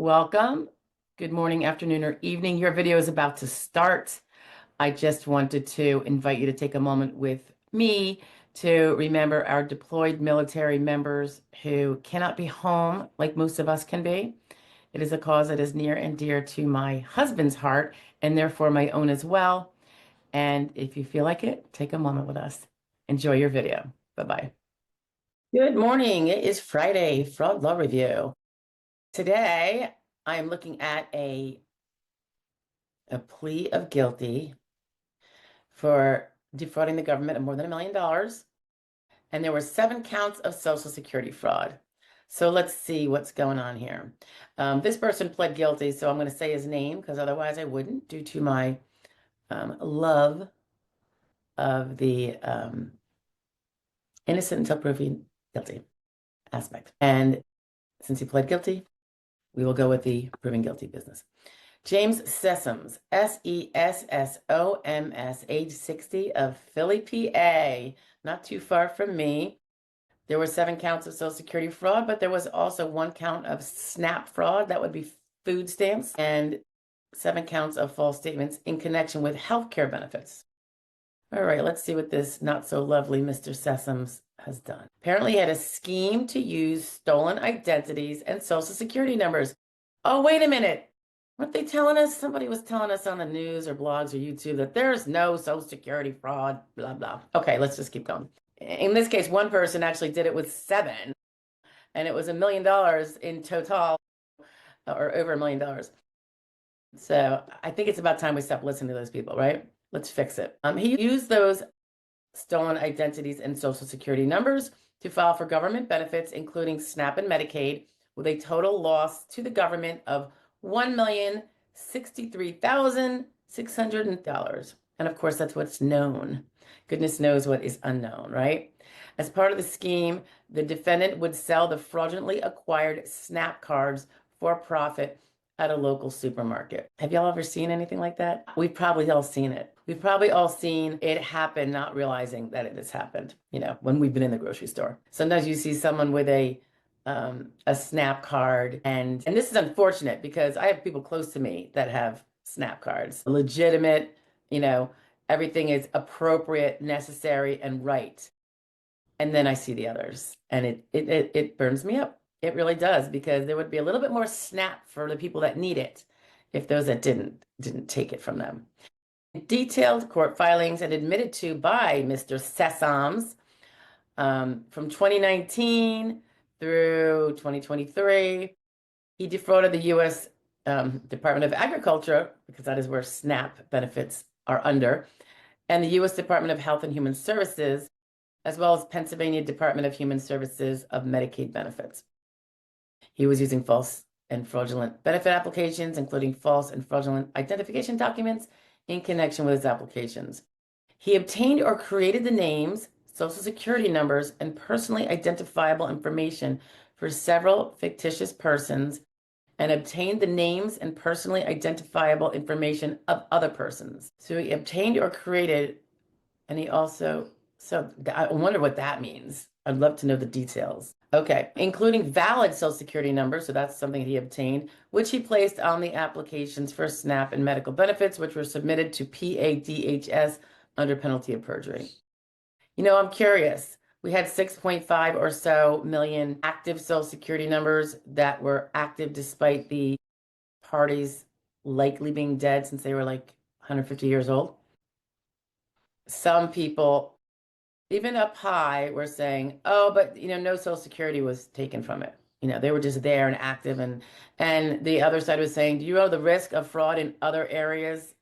welcome. Good morning, afternoon, or evening. Your video is about to start. I just wanted to invite you to take a moment with me to remember our deployed military members who cannot be home like most of us can be. It is a cause that is near and dear to my husband's heart and therefore my own as well. And if you feel like it, take a moment with us. Enjoy your video. Bye-bye. Good morning. It is Friday, Fraud Law Review. Today, I'm looking at a plea of guilty for defrauding the government of more than $1 million. And there were 7 counts of Social Security fraud. So let's see what's going on here. This person pled guilty, so I'm going to say his name because otherwise I wouldn't, due to my love of the innocent until proven guilty aspect. And since he pled guilty, we will go with the proven guilty business. James Sessoms, Sessoms, age 60, of Philly, PA, not too far from me. There were 7 counts of Social Security fraud, but there was also 1 count of SNAP fraud, that would be food stamps, and 7 counts of false statements in connection with healthcare benefits. All right, let's see what this not so lovely Mr. Sessoms has done. Apparently he had a scheme to use stolen identities and Social Security numbers. Oh, wait a minute. Weren't they telling us? Somebody was telling us on the news or blogs or YouTube that there's no Social Security fraud, blah, blah. Okay, let's just keep going. In this case, one person actually did it with 7, and it was $1 million in total, or over $1 million. So I think it's about time we stop listening to those people, right? Let's fix it. He used those stolen identities and Social Security numbers to file for government benefits, including SNAP and Medicaid, with a total loss to the government of $1,063,600. And of course, that's what's known. Goodness knows what is unknown, right? As part of the scheme, the defendant would sell the fraudulently acquired SNAP cards for profit at a local supermarket. Have y'all ever seen anything like that? We've probably all seen it. We've probably all seen it happen, not realizing that it has happened, when we've been in the grocery store. Sometimes you see someone with a SNAP card, and this is unfortunate because I have people close to me that have SNAP cards. Legitimate, everything is appropriate, necessary, and right. And then I see the others, and it burns me up. It really does, because there would be a little bit more SNAP for the people that need it if those that didn't take it from them. Detailed court filings and admitted to by Mr. Sessoms from 2019 through 2023. He defrauded the U.S. Department of Agriculture, because that is where SNAP benefits are under, and the U.S. Department of Health and Human Services, as well as Pennsylvania Department of Human Services of Medicaid benefits. He was using false and fraudulent benefit applications, including false and fraudulent identification documents in connection with his applications. He obtained or created the names, Social Security numbers, and personally identifiable information for several fictitious persons, and obtained the names and personally identifiable information of other persons. So he obtained or created, and he also, so I wonder what that means. I'd love to know the details. Okay, including valid Social Security numbers, so that's something he obtained, which he placed on the applications for SNAP and medical benefits, which were submitted to PADHS under penalty of perjury. I'm curious. We had 6.5 or so million active Social Security numbers that were active despite the parties likely being dead since they were like 150 years old. Some people, even up high, were saying, oh, but no Social Security was taken from it. They were just there and active, and the other side was saying, do you know the risk of fraud in other areas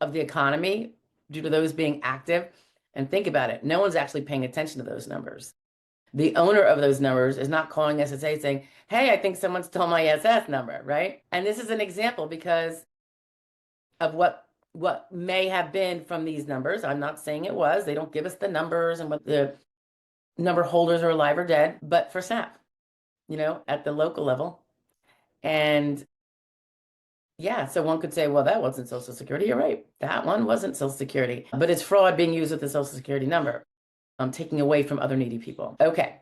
of the economy due to those being active? And think about it. No one's actually paying attention to those numbers. The owner of those numbers is not calling SSA saying, hey, I think someone stole my SS number, right? And this is an example because of what may have been from these numbers. I'm not saying it was. They don't give us the numbers and what the number holders are alive or dead, but for SNAP, at the local level. And yeah, so one could say, well, that wasn't Social Security. You're right. That one wasn't Social Security, but it's fraud being used with the Social Security number, taking away from other needy people. Okay.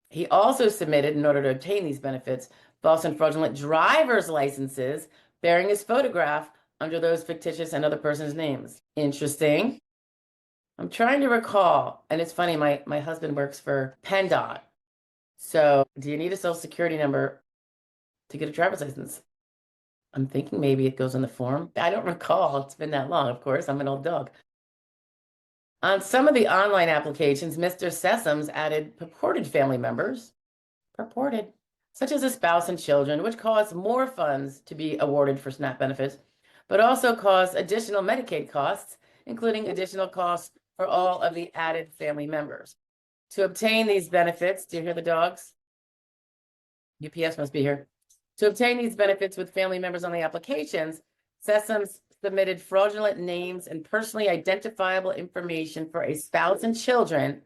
He also submitted, in order to obtain these benefits, false and fraudulent driver's licenses bearing his photograph under those fictitious and other persons' names. Interesting. I'm trying to recall, and it's funny, my husband works for PennDOT. So do you need a social security number to get a driver's license? I'm thinking maybe it goes on the form. I don't recall. It's been that long, of course. I'm an old dog. On some of the online applications, Mr. Sessoms added purported family members, such as a spouse and children, which caused more funds to be awarded for SNAP benefits, but also caused additional Medicaid costs, including additional costs for all of the added family members. To obtain these benefits, do you hear the dogs? UPS must be here. To obtain these benefits with family members on the applications, Sessoms submitted fraudulent names and personally identifiable information for a spouse and children.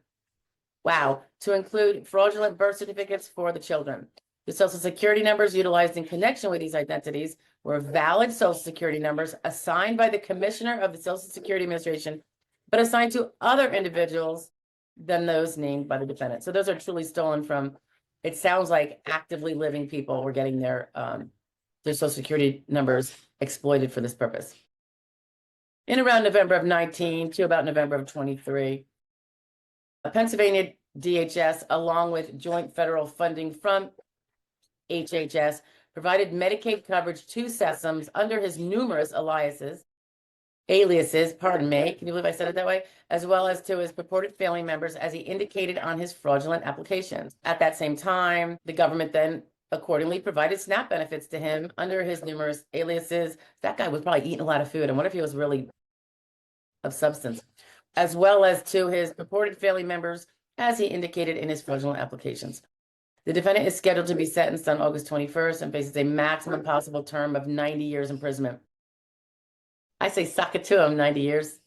Wow, to include fraudulent birth certificates for the children. The social security numbers utilized in connection with these identities were valid social security numbers assigned by the commissioner of the Social Security Administration, but assigned to other individuals than those named by the defendant. So those are truly stolen from, it sounds like, actively living people were getting their social security numbers exploited for this purpose. In around November of 19 to about November of 23, Pennsylvania DHS, along with joint federal funding from HHS, provided Medicaid coverage to Sessoms under his numerous aliases, pardon me, can you believe I said it that way? As well as to his purported family members, as he indicated on his fraudulent applications. At that same time, the government then accordingly provided SNAP benefits to him under his numerous aliases. That guy was probably eating a lot of food. I wonder if he was really of substance, as well as to his purported family members, as he indicated in his fraudulent applications. The defendant is scheduled to be sentenced on August 21st and faces a maximum possible term of 90 years imprisonment. I say suck it to him, 90 years.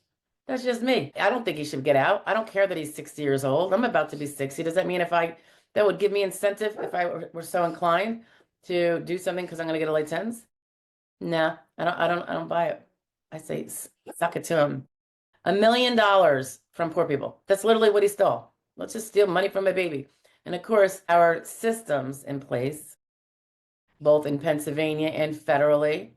That's just me. I don't think he should get out. I don't care that he's 60 years old. I'm about to be 60. Does that mean that would give me incentive if I were so inclined to do something because I'm going to get a late sentence? No, I don't buy it. I say suck it to him. $1 million from poor people. That's literally what he stole. Let's just steal money from a baby. And of course, our systems in place, both in Pennsylvania and federally,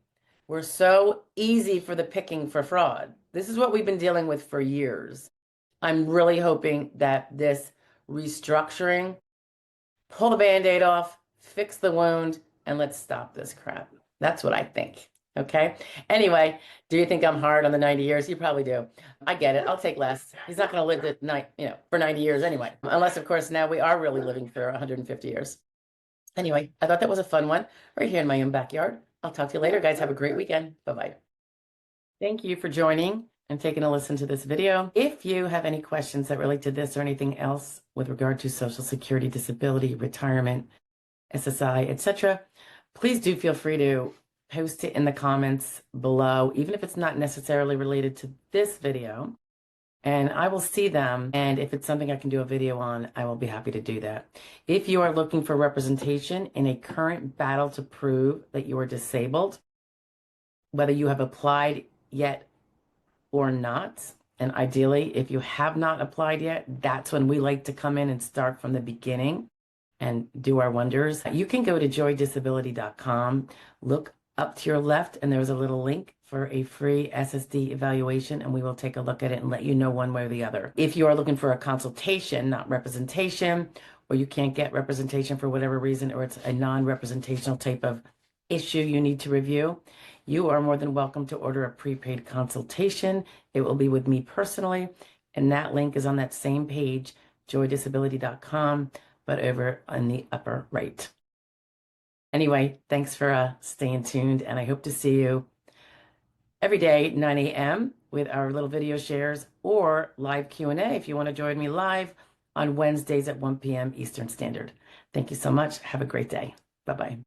were so easy for the picking for fraud. This is what we've been dealing with for years. I'm really hoping that this restructuring, pull the Band-Aid off, fix the wound, and let's stop this crap. That's what I think. Okay. Anyway, do you think I'm hard on the 90 years? You probably do. I get it. I'll take less. He's not going to live for 90 years anyway. Unless, of course, now we are really living for 150 years. Anyway, I thought that was a fun one right here in my own backyard. I'll talk to you later, guys. Have a great weekend. Bye-bye. Thank you for joining and taking a listen to this video. If you have any questions that relate to this or anything else with regard to Social Security, disability, retirement, SSI, etc., please do feel free to post it in the comments below, even if it's not necessarily related to this video, and I will see them. And if it's something I can do a video on, I will be happy to do that. If you are looking for representation in a current battle to prove that you are disabled, whether you have applied yet or not, and ideally, if you have not applied yet, that's when we like to come in and start from the beginning and do our wonders. You can go to joydisability.com, look up to your left, and there's a little link for a free SSD evaluation, and we will take a look at it and let you know one way or the other. If you are looking for a consultation, not representation, or you can't get representation for whatever reason, or it's a non-representational type of issue you need to review, you are more than welcome to order a prepaid consultation. It will be with me personally, and that link is on that same page, joydisability.com, but over on the upper right. Anyway, thanks for staying tuned, and I hope to see you every day, 9 a.m. with our little video shares or live Q&A if you want to join me live on Wednesdays at 1 p.m. Eastern Standard. Thank you so much. Have a great day. Bye-bye.